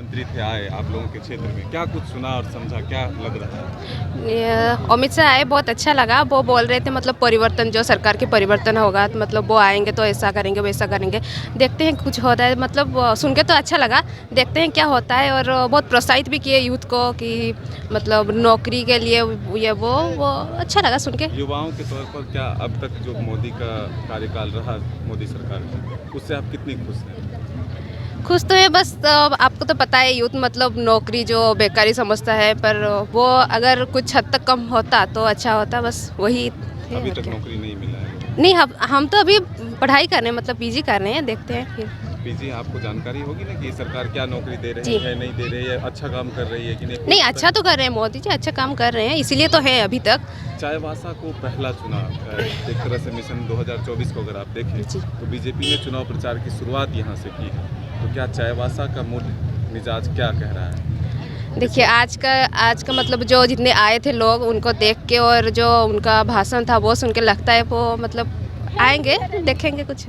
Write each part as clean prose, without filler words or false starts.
मंत्री थे आए आप लोगों के क्षेत्र में, क्या कुछ सुना और समझा, क्या लग रहा है? अमित शाह आए, बहुत अच्छा लगा। वो बोल रहे थे मतलब परिवर्तन, जो सरकार के परिवर्तन होगा तो मतलब वो आएंगे तो ऐसा करेंगे वैसा करेंगे। देखते हैं कुछ होता है, मतलब सुन के तो अच्छा लगा। देखते हैं क्या होता है। और बहुत प्रोत्साहित भी किए यूथ को कि मतलब नौकरी के लिए ये वो अच्छा लगा सुन के। युवाओं के तौर पर क्या अब तक जो मोदी का कार्यकाल रहा, मोदी सरकार का, उससे आप कितनी खुश हैं? खुश तो है बस। आपको तो पता है यूथ मतलब नौकरी जो बेकारी समझता है, पर वो अगर कुछ हद तक कम होता तो अच्छा होता, बस वही है अभी और तक क्या। नौकरी नहीं मिला है लोगों नहीं, हम तो अभी पढ़ाई कर रहे हैं, मतलब पीजी कर रहे हैं, देखते हैं फिर। को। पीजी आपको जानकारी होगी ना कि सरकार क्या नौकरी दे रही जी। है, नहीं दे रही है, अच्छा काम कर रही है कि नहीं, नहीं, पूरा पता अच्छा है? तो कर रहे हैं मोदी जी, अच्छा काम कर रहे हैं, इसीलिए तो है अभी तक। चाईबासा को पहला चुना, एक तरह से मिशन 2024 को अगर आप देखें जी। तो बीजेपी ने चुनाव प्रचार की शुरुआत यहाँ से की है। तो क्या चाईबासा का मूड मिजाज क्या कह रहा है इस देखिए, वक्त? आज का मतलब जो जितने आए थे लोग, उनको देख के और जो उनका भाषण था वो सुन के लगता है वो मतलब आएंगे, देखेंगे कुछ।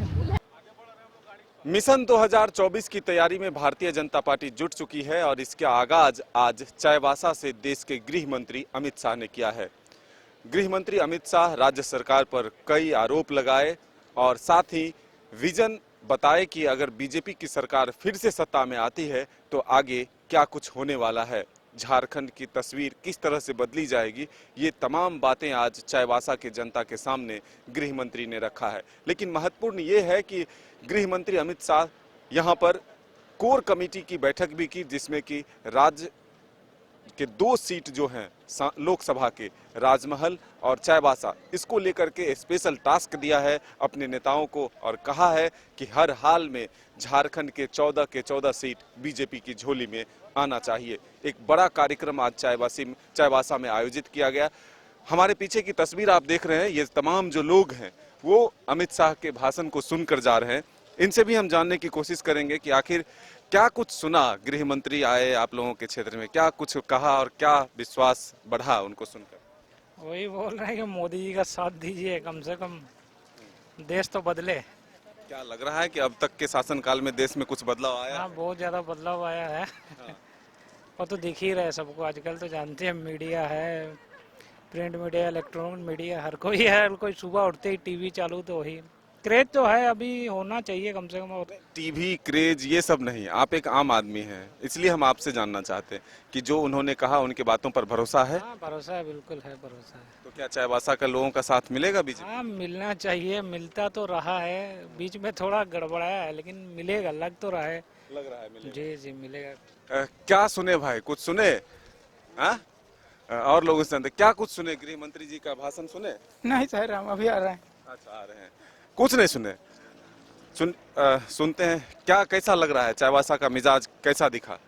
मिशन 2024 की तैयारी में भारतीय जनता पार्टी जुट चुकी है और इसके आगाज आज चाईबासा से देश के गृह मंत्री अमित शाह ने किया है। गृह मंत्री अमित शाह राज्य सरकार पर कई आरोप लगाए और साथ ही विजन बताए कि अगर बीजेपी की सरकार फिर से सत्ता में आती है तो आगे क्या कुछ होने वाला है, झारखंड की तस्वीर किस तरह से बदली जाएगी, ये तमाम बातें आज चाईबासा के जनता के सामने गृह मंत्री ने रखा है। लेकिन महत्वपूर्ण ये है कि गृह मंत्री अमित शाह यहाँ पर कोर कमेटी की बैठक भी की, जिसमें कि राज्य के 2 सीट जो हैं लोकसभा के, राजमहल और चाईबासा, इसको लेकर के स्पेशल टास्क दिया है अपने नेताओं को और कहा है कि हर हाल में झारखंड के 14 सीट बीजेपी की झोली में आना चाहिए। एक बड़ा कार्यक्रम आज चाईबासा में आयोजित किया गया। हमारे पीछे की तस्वीर आप देख रहे हैं, ये तमाम जो लोग हैं वो अमित शाह के भाषण को सुनकर जा रहे हैं। इनसे भी हम जानने की कोशिश करेंगे कि आखिर क्या कुछ सुना, गृह मंत्री आए आप लोगों के क्षेत्र में, क्या कुछ कहा और क्या विश्वास बढ़ा उनको सुनकर? वही बोल रहे हैं कि मोदी जी का साथ दीजिए, कम से कम देश तो बदले। क्या लग रहा है कि अब तक के शासनकाल में देश में कुछ बदलाव आया हाँ, है? बहुत ज़्यादा बदलाव आया है। हाँ। वो तो दिख ही रहा है सबको, आजकल तो जानते हैं मीडिया है, प्रिंट मीडिया, इलेक्ट्रॉनिक मीडिया, हर कोई है, हर कोई सुबह उठते ही टीवी चालू, तो वही क्रेज तो है, अभी होना चाहिए कम से कम। और टीवी क्रेज ये सब नहीं, आप एक आम आदमी हैं, इसलिए हम आपसे जानना चाहते हैं कि जो उन्होंने कहा उनके बातों पर भरोसा है? हाँ, भरोसा है, बिल्कुल है, भरोसा है। तो क्या चाईबासा का लोगों का साथ मिलेगा बीजेपी? हाँ, मिलना चाहिए, मिलता तो रहा है, बीच में थोड़ा गड़बड़ाया है, लेकिन मिलेगा, लग तो रहा है। लग रहा है मिलेगा। जी जी, मिलेगा। क्या सुने भाई, कुछ सुने? हाँ, और लोगों से जानते, क्या कुछ सुने, गृह मंत्री जी का भाषण सुने? नहीं सर, हम अभी आ रहे हैं। अच्छा, आ रहे हैं, कुछ नहीं सुने? सुनते हैं, क्या कैसा लग रहा है, चाईबासा का मिजाज कैसा दिखा?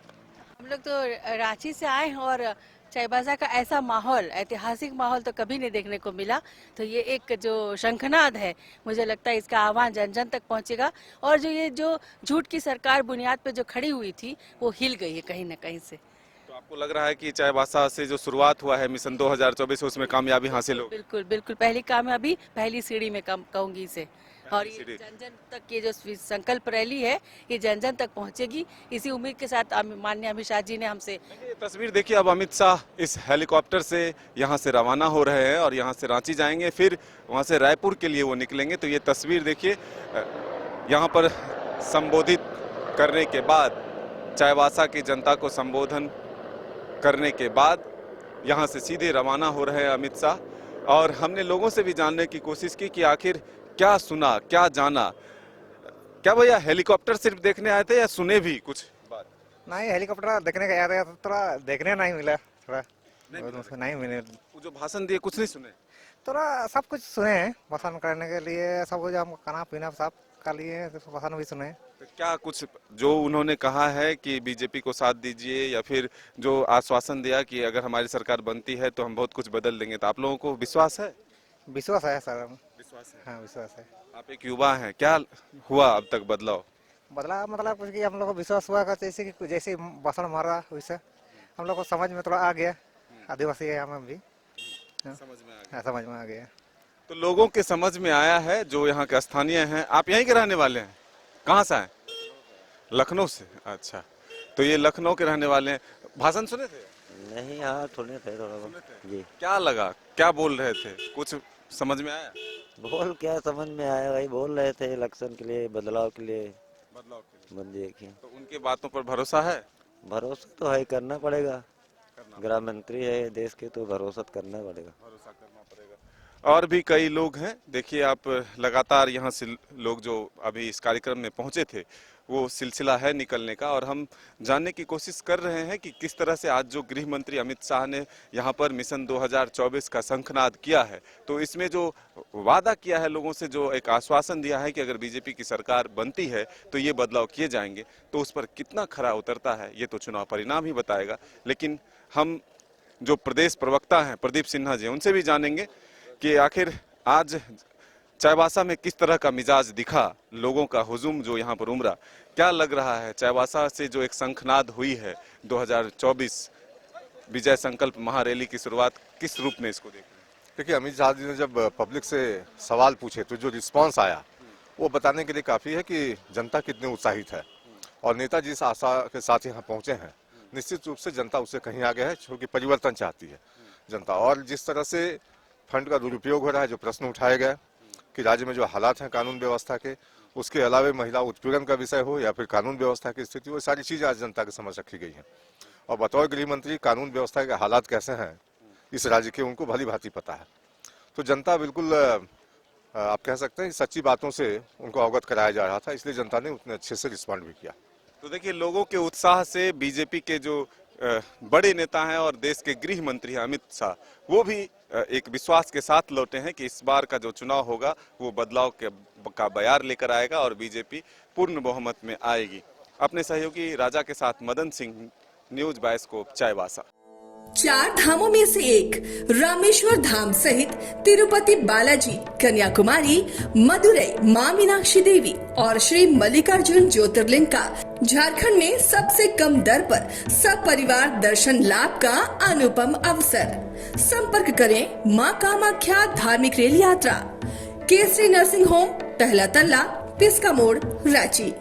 हम लोग तो रांची से आए हैं और चाईबासा का ऐसा माहौल, ऐतिहासिक माहौल तो कभी नहीं देखने को मिला। तो ये एक जो शंखनाद है, मुझे लगता है इसका आह्वान जन जन तक पहुंचेगा। और जो झूठ की सरकार बुनियाद पे जो खड़ी हुई थी, वो हिल गई है कहीं न कहीं से। तो आपको लग रहा है कि चाईबासा से जो शुरुआत हुआ है मिशन 2024 उसमें कामयाबी हासिल होगी? बिल्कुल बिल्कुल, पहली कामयाबी पहली सीढ़ी में कम कहूंगी इसे। और ये सीढ़ी। जन जन तक ये जो संकल्प रैली है, ये जन जन तक पहुंचेगी, इसी उम्मीद के साथ माननीय अमित शाह जी ने हमसे। ये तस्वीर देखिए, अब अमित शाह इस हेलीकॉप्टर से यहाँ से रवाना हो रहे हैं और यहाँ से रांची जाएंगे, फिर वहाँ से रायपुर के लिए वो निकलेंगे। तो ये तस्वीर देखिए, यहाँ पर संबोधित करने के बाद, चाईबासा की जनता को संबोधन करने के बाद यहाँ से सीधे रवाना हो रहे हैं अमित शाह। और हमने लोगों से भी जानने की कोशिश की कि आखिर क्या सुना, क्या जाना। क्या भैया, हेलीकॉप्टर सिर्फ देखने आए थे या सुने भी कुछ बात? नहीं, हेलीकॉप्टर देखने का याद है तो थोड़ा देखने नहीं मिला, थोड़ा नहीं मिले। वो जो भाषण दिए कुछ नहीं सुने? थोड़ा सब कुछ सुने हैं, भाषण करने के लिए सब कुछ, हम खाना पीना सब का लिए भाषण भी सुने। तो क्या कुछ जो उन्होंने कहा है कि बीजेपी को साथ दीजिए, या फिर जो आश्वासन दिया कि अगर हमारी सरकार बनती है तो हम बहुत कुछ बदल देंगे, तो आप लोगों को विश्वास है? विश्वास है सर। विश्वास है। हाँ, विश्वास है। आप एक युवा हैं, क्या हुआ अब तक बदलाव? बदला मतलब कुछ कि हम लोग को विश्वास हुआ कि जैसे भाषण मारा वैसे हम लोग को समझ में थोड़ा आ गया। आदिवासी है हमें भी। हाँ, समझ में आ गया। हाँ, समझ में आ गया। तो लोगों के समझ में आया है, जो यहाँ के स्थानीय हैं। आप यहीं के रहने वाले हैं? कहाँ से आए? लखनऊ से। अच्छा, तो ये लखनऊ के रहने वाले हैं। भाषण सुने थे? नहीं, हाँ सुने थे थोड़ा बहुत जी। क्या लगा, क्या बोल रहे थे, कुछ समझ में आया? बोल क्या समझ में आया, वही बोल रहे थे इलेक्शन के लिए, बदलाव के लिए, बदलाव के लिए। बंदी की। तो उनके बातों पर भरोसा है? भरोसा तो है, करना पड़ेगा। गृह मंत्री है देश के, तो भरोसा करना पड़ेगा। भरोसा करना पड़ेगा। और भी कई लोग हैं, देखिए आप लगातार यहाँ से लोग जो अभी इस कार्यक्रम में पहुंचे थे वो सिलसिला है निकलने का, और हम जानने की कोशिश कर रहे हैं कि किस तरह से आज जो गृह मंत्री अमित शाह ने यहाँ पर मिशन 2024 का शंखनाद किया है, तो इसमें जो वादा किया है लोगों से, जो एक आश्वासन दिया है कि अगर बीजेपी की सरकार बनती है तो ये बदलाव किए जाएंगे, तो उस पर कितना खरा उतरता है ये तो चुनाव परिणाम ही बताएगा। लेकिन हम जो प्रदेश प्रवक्ता हैं प्रदीप सिन्हा जी, उनसे भी जानेंगे कि आखिर आज चाईबासा में किस तरह का मिजाज दिखा, लोगों का हुजूम जो यहाँ पर उमड़ा, क्या लग रहा है। चाईबासा से जो एक शंखनाद हुई है 2024 विजय संकल्प महारैली की शुरुआत, किस रूप में इसको देख रहे हैं? देखिए, अमित शाह जी ने जब पब्लिक से सवाल पूछे तो जो रिस्पांस आया वो बताने के लिए काफ़ी है कि जनता कितनी उत्साहित है, और नेता जिस आशा के साथ यहाँ पहुँचे हैं, निश्चित रूप से जनता उससे कहीं आगे है, क्योंकि परिवर्तन चाहती है जनता। और जिस तरह से फंड का दुरुपयोग हो रहा है, जो प्रश्न उठाए गए कि राज्य में जो हालात हैं कानून व्यवस्था के, उसके अलावा महिला उत्पीड़न का विषय हो या फिर कानून व्यवस्था की स्थिति, वो सारी चीज़ें आज जनता के समझ रखी गई हैं। और बतौर गृह मंत्री कानून व्यवस्था के हालात कैसे हैं इस राज्य के, उनको भली भांति पता है। तो जनता बिल्कुल आप कह सकते हैं सच्ची बातों से उनको अवगत कराया जा रहा था, इसलिए जनता ने उतने अच्छे से रिस्पॉन्ड भी किया। तो देखिए, लोगों के उत्साह से बीजेपी के जो बड़े नेता हैं और देश के गृह मंत्री हैं अमित शाह, वो भी एक विश्वास के साथ लौटे हैं कि इस बार का जो चुनाव होगा वो बदलाव का बयार लेकर आएगा और बीजेपी पूर्ण बहुमत में आएगी। अपने सहयोगी राजा के साथ मदन सिंह, न्यूज बाइस्कोप, चाईबासा। 4 धामों में से एक रामेश्वर धाम सहित तिरुपति बालाजी, कन्याकुमारी, मदुरई, मां मीनाक्षी देवी और श्री मल्लिकार्जुन ज्योतिर्लिंग का झारखंड में सबसे कम दर पर सपरिवार दर्शन लाभ का अनुपम अवसर। संपर्क करें मां कामाख्या धार्मिक रेल यात्रा, केसरी नर्सिंग होम, पहला तल्ला, पिस्का मोड़, रांची।